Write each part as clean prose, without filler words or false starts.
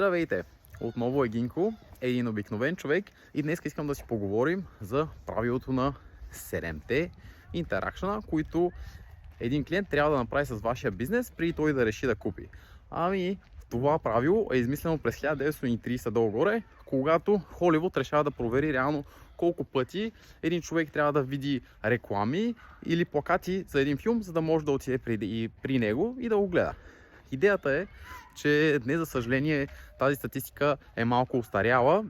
Здравейте! Отново е Гинко, един обикновен човек и днес искам да си поговорим за правилото на 7-те интеракшена, които един клиент трябва да направи с вашия бизнес, преди той да реши да купи. Това правило е измислено през 1930 долу-горе, когато Холивуд решава да провери реално колко пъти един човек трябва да види реклами или плакати за един филм, за да може да отиде при него и да го гледа. Идеята е, че днес, за съжаление, тази статистика е малко устаряла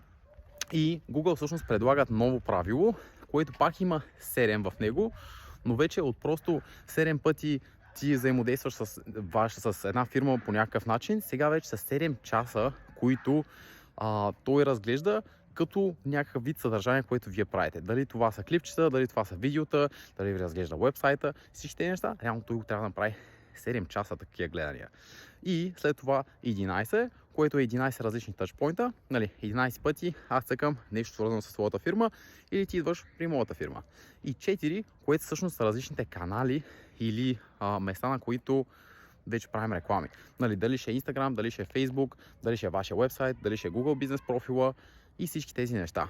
и Google всъщност предлагат ново правило, което пак има 7 в него, но вече от просто 7 пъти ти взаимодействаш с една фирма по някакъв начин, сега вече са 7 часа, които той разглежда като някакъв вид съдържание, което вие правите. Дали това са клипчета, дали това са видеота, дали ви разглежда вебсайта, всички тези неща, реално той го трябва да направи 7 часа такива гледания. И след това 11, което е 11 различни тъчпойнта, 11 пъти аз цъкам нещо свързано с твоята фирма или ти идваш при моята фирма. И 4, което всъщност са различните канали или места, на които вече правим реклами. Дали ще е Instagram, дали ще е Facebook, дали ще е вашия вебсайт, дали ще е Google бизнес профила и всички тези неща.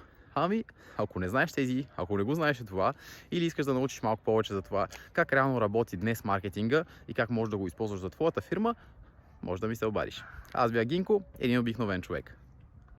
Ако не знаеш ако не го знаеш това или искаш да научиш малко повече за това как реално работи днес маркетинга и как можеш да го използваш за твоята фирма, може да ми се обадиш. Аз бях Гинко, един обикновен човек.